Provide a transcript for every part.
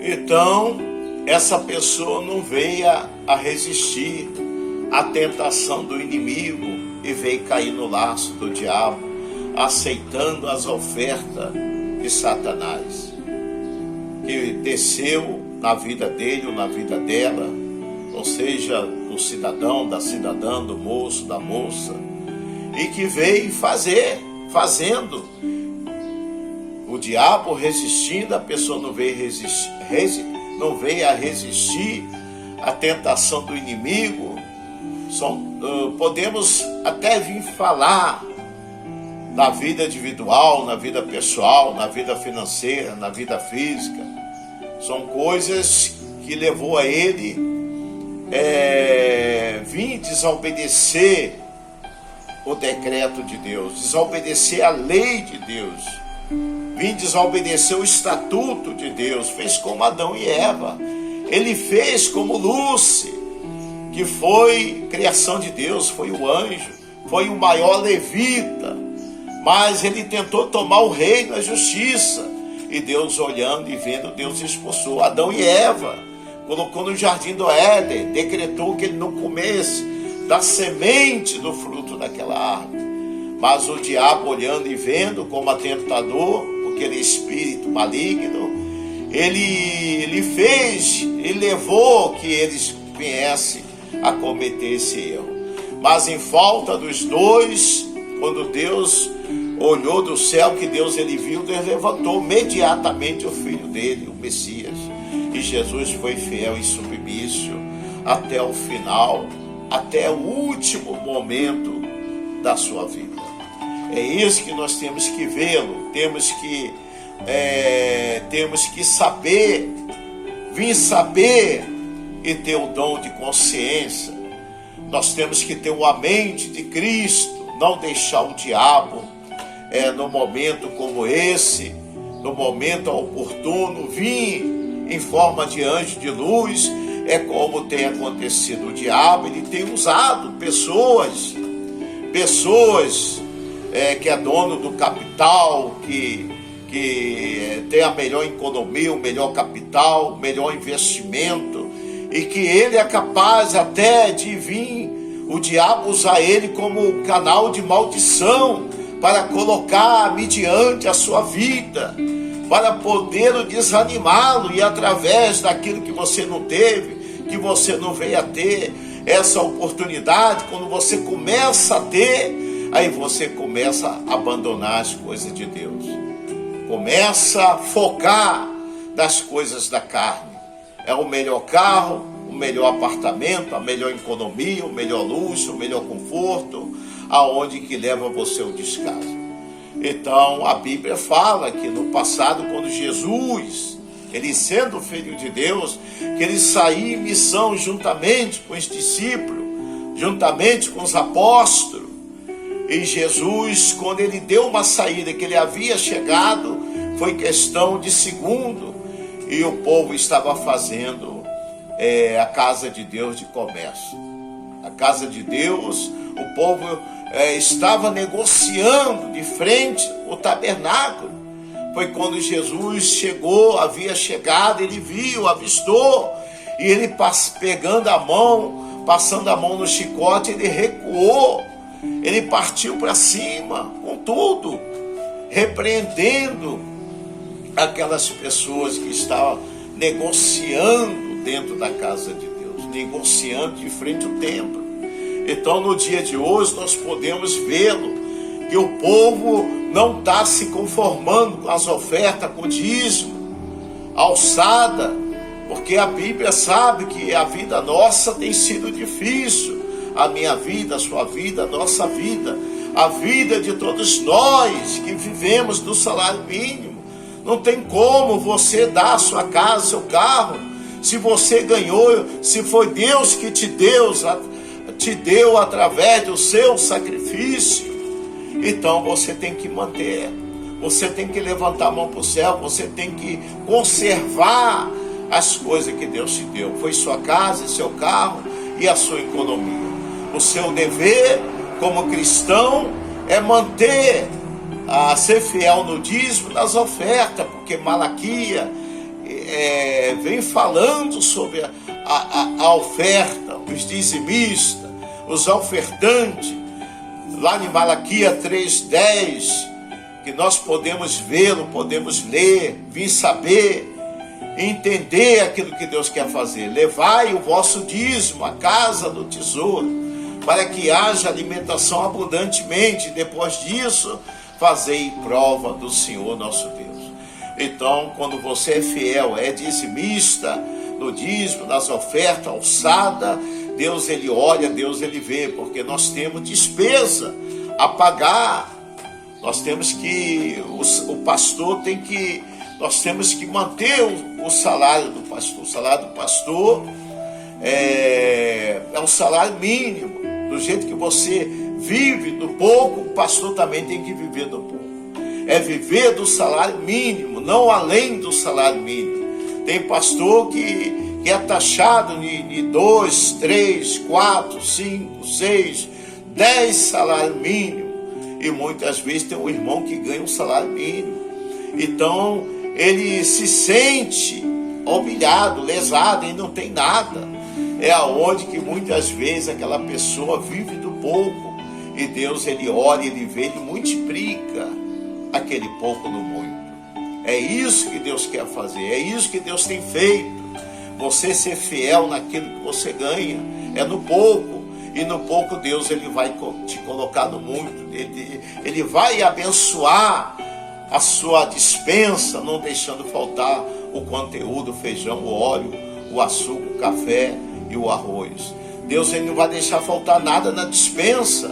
Então, essa pessoa não veio a resistir à tentação do inimigo e veio cair no laço do diabo, aceitando as ofertas de Satanás, que desceu na vida dele ou na vida dela, ou seja, do cidadão, da cidadã, do moço, da moça, e que veio fazendo. O diabo resistindo, a pessoa não veio a resistir à tentação do inimigo. Podemos até vir falar na vida individual, na vida pessoal, na vida financeira, na vida física. São coisas que levou a ele vir desobedecer o decreto de Deus, desobedecer a lei de Deus, vir desobedecer o estatuto de Deus. Fez como Adão e Eva. Ele fez como Lúcifer, que foi criação de Deus, foi o anjo, foi o maior levita, mas ele tentou tomar o reino, a justiça, e Deus olhando e vendo, Deus expulsou Adão e Eva, colocou no jardim do Éden, decretou que ele não comesse da semente do fruto daquela árvore. Mas o diabo, olhando e vendo como atentador, porque ele é espírito maligno, ele levou que eles viessem a cometer esse erro. Mas em falta dos dois, quando Deus olhou do céu, que Deus ele viu, Deus levantou imediatamente o filho dele, o Messias. E Jesus foi fiel e submisso até o final, até o último momento da sua vida. É isso que nós temos que vê-lo, temos que saber, vir saber e ter o dom de consciência. Nós temos que ter uma mente de Cristo, não deixar o diabo, no momento como esse, no momento oportuno, vir em forma de anjo de luz. É como tem acontecido. O diabo, ele tem usado pessoas que é dono do capital, que tem a melhor economia, o melhor capital, o melhor investimento, e que ele é capaz até de vir, o diabo usar ele como canal de maldição, para colocar mediante a sua vida, para poder desanimá-lo, e através daquilo que você não teve, que você não veio a ter, essa oportunidade, quando você começa a ter, aí você começa a abandonar as coisas de Deus, começa a focar nas coisas da carne. É o melhor carro, o melhor apartamento, a melhor economia, o melhor luxo, o melhor conforto, aonde que leva você ao descaso. Então a Bíblia fala que no passado, quando Jesus, ele sendo filho de Deus, que ele saía em missão juntamente com os discípulos, juntamente com os apóstolos, e Jesus, quando ele deu uma saída, que ele havia chegado, foi questão de segundo, e o povo estava fazendo a casa de Deus de comércio. A casa de Deus, o povo estava negociando de frente o tabernáculo. Foi quando Jesus chegou, havia chegado, ele viu, avistou, e ele pegando a mão, passando a mão no chicote, ele recuou, ele partiu para cima com tudo, repreendendo aquelas pessoas que estavam negociando dentro da casa de Deus, negociando de frente ao templo. Então no dia de hoje nós podemos vê-lo, que o povo não está se conformando com as ofertas, com o dízimo, alçada, porque a Bíblia sabe que a vida nossa tem sido difícil, a minha vida, a sua vida, a nossa vida, a vida de todos nós que vivemos do salário mínimo. Não tem como você dar a sua casa, seu carro, se você ganhou, se foi Deus que te deu através do seu sacrifício. Então você tem que manter, você tem que levantar a mão para o céu, você tem que conservar as coisas que Deus te deu. Foi sua casa, seu carro e a sua economia. O seu dever como cristão é manter, ser fiel no dízimo, nas ofertas, porque Malaquias, vem falando sobre a oferta, os dizimistas, os ofertantes, lá em Malaquias 3:10, que nós podemos vê-lo, podemos ler, vir saber, entender aquilo que Deus quer fazer. Levai o vosso dízimo à casa do tesouro, para que haja alimentação abundantemente. Depois disso, fazei prova do Senhor nosso Deus. Então, quando você é fiel, é dizimista, no dízimo, nas ofertas, alçada, Deus ele olha, Deus ele vê, porque nós temos despesa a pagar. Nós temos que, o pastor tem que, nós temos que manter o salário do pastor. O salário do pastor é um salário mínimo. Do jeito que você vive do pouco, o pastor também tem que viver do pouco. É viver do salário mínimo, não além do salário mínimo. Tem pastor que é taxado de 2, 3, 4, 5, 6, 10 salários mínimos. E muitas vezes tem um irmão que ganha um salário mínimo. Então, ele se sente humilhado, lesado, e não tem nada. É aonde que muitas vezes aquela pessoa vive do pouco. E Deus, ele olha, ele vê, ele multiplica aquele pouco no muito. É isso que Deus quer fazer, é isso que Deus tem feito. Você ser fiel naquilo que você ganha, é no pouco. E no pouco Deus ele vai te colocar no muito. Ele vai abençoar a sua despensa, não deixando faltar o conteúdo, o feijão, o óleo, o açúcar, o café e o arroz. Deus ele não vai deixar faltar nada na despensa.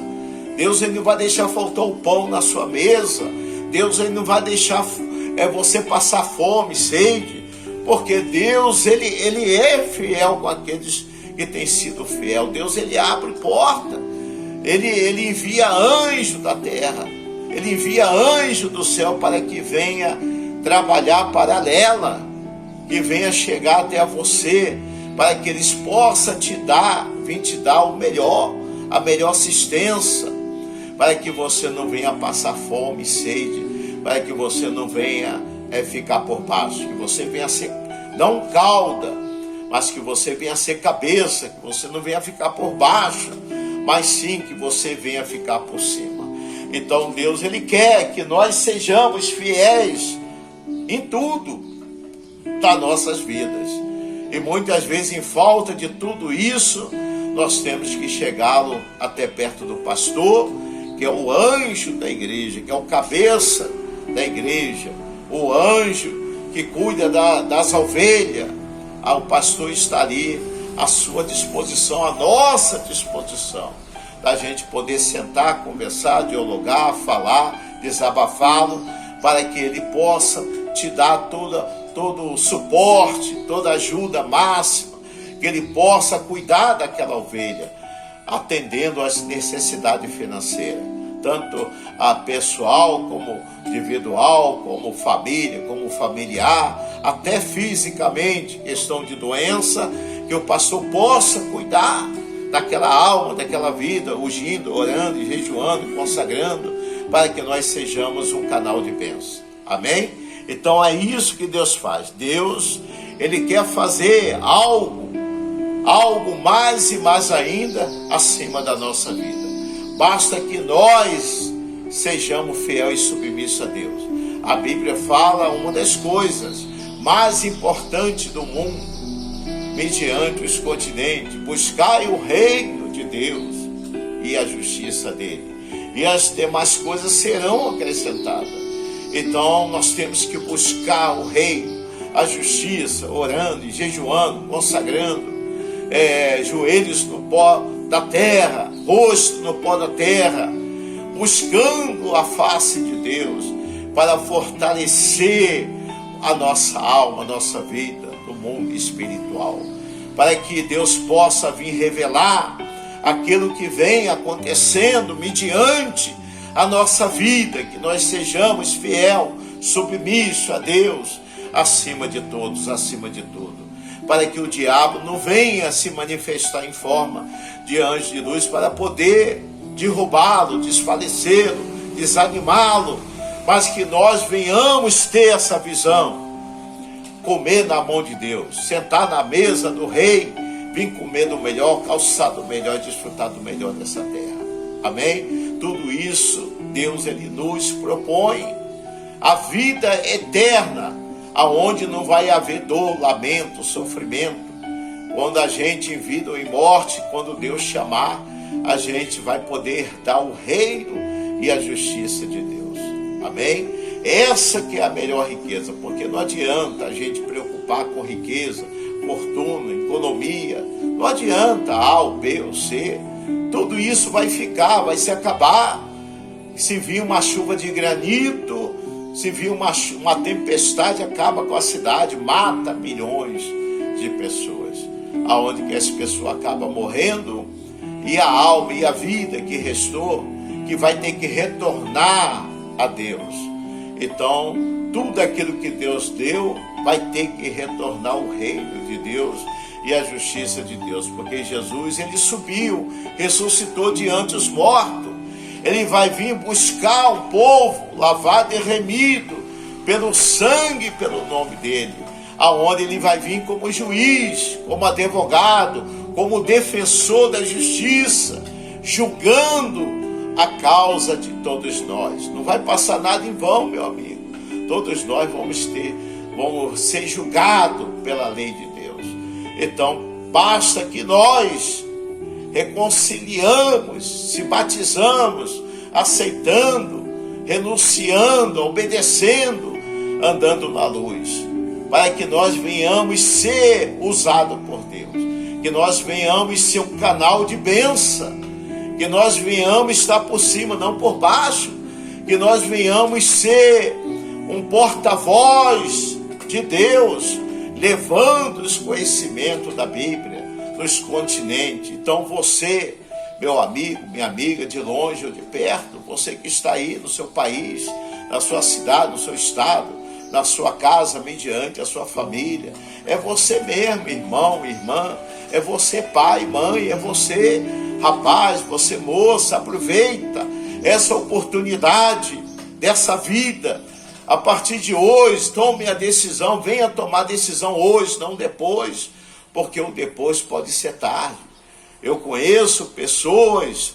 Deus ele não vai deixar faltar o pão na sua mesa. Deus ele não vai deixar você passar fome, sede. Porque Deus ele é fiel com aqueles que têm sido fiel. Deus ele abre porta. Ele envia anjo da terra. Ele envia anjo do céu para que venha trabalhar paralela, que venha chegar até você, para que eles possam vir te dar o melhor, a melhor assistência, para que você não venha passar fome e sede, para que você não venha ficar por baixo, que você venha ser, não cauda, mas que você venha ser cabeça, que você não venha ficar por baixo, mas sim que você venha ficar por cima. Então Deus ele quer que nós sejamos fiéis em tudo das nossas vidas. E muitas vezes, em falta de tudo isso, nós temos que chegá-lo até perto do pastor, que é o anjo da igreja, que é o cabeça da igreja, o anjo que cuida das ovelhas. O pastor está ali à sua disposição, à nossa disposição, da gente poder sentar, conversar, dialogar, falar, desabafá-lo, para que ele possa te dar todo o suporte, toda a ajuda máxima, que ele possa cuidar daquela ovelha, atendendo às necessidades financeiras, tanto a pessoal, como individual, como família, como familiar, até fisicamente, questão de doença, que o pastor possa cuidar daquela alma, daquela vida, ungindo, orando, e jejuando, consagrando, para que nós sejamos um canal de bênção. Amém? Então é isso que Deus faz. Deus, ele quer fazer algo mais e mais ainda acima da nossa vida. Basta que nós sejamos fiéis e submissos a Deus. A Bíblia fala uma das coisas mais importantes do mundo, mediante os continentes: buscai o reino de Deus e a justiça dele, e as demais coisas serão acrescentadas. Então nós temos que buscar o reino, a justiça, orando, jejuando, consagrando, joelhos no pó da terra, rosto no pó da terra, buscando a face de Deus, para fortalecer a nossa alma, a nossa vida no mundo espiritual, para que Deus possa vir revelar aquilo que vem acontecendo mediante a nossa vida, que nós sejamos fiel, submisso a Deus, acima de todos, acima de tudo, para que o diabo não venha se manifestar em forma de anjo de luz para poder derrubá-lo, desfalecê-lo, desanimá-lo, mas que nós venhamos ter essa visão comer na mão de Deus, sentar na mesa do rei, vir comer do melhor, calçar do melhor e desfrutar do melhor dessa terra. Amém? Tudo isso Deus ele nos propõe. A vida eterna, aonde não vai haver dor, lamento, sofrimento. Quando a gente em vida ou em morte, quando Deus chamar, a gente vai poder dar o reino e a justiça de Deus. Amém? Essa que é a melhor riqueza, porque não adianta a gente preocupar com riqueza, fortuna, economia. Não adianta A ou B ou C. Tudo isso vai ficar, vai se acabar. Se vir uma chuva de granito, se vir uma tempestade, acaba com a cidade, mata milhões de pessoas. Aonde que essa pessoa acaba morrendo, e a alma e a vida que restou, que vai ter que retornar a Deus. Então, tudo aquilo que Deus deu, vai ter que retornar ao reino de Deus e à justiça de Deus. Porque Jesus, ele subiu, ressuscitou diante os mortos. Ele vai vir buscar um povo lavado e remido pelo sangue e pelo nome dele. Aonde ele vai vir como juiz, como advogado, como defensor da justiça, julgando a causa de todos nós. Não vai passar nada em vão, meu amigo. Todos nós vamos ser julgados pela lei de Deus. Então, basta que nós reconciliamos, se batizamos, aceitando, renunciando, obedecendo, andando na luz, para que nós venhamos ser usados por Deus, que nós venhamos ser um canal de bênção, que nós venhamos estar por cima, não por baixo, que nós venhamos ser um porta-voz de Deus, levando os conhecimentos da Bíblia nos continentes. Então você, meu amigo, minha amiga, de longe ou de perto, você que está aí no seu país, na sua cidade, no seu estado, na sua casa, mediante a sua família, é você mesmo, irmão, irmã, é você pai, mãe, é você rapaz, você moça, aproveita essa oportunidade dessa vida. A partir de hoje, tome a decisão, venha tomar a decisão hoje, não depois, porque o depois pode ser tarde. Eu conheço pessoas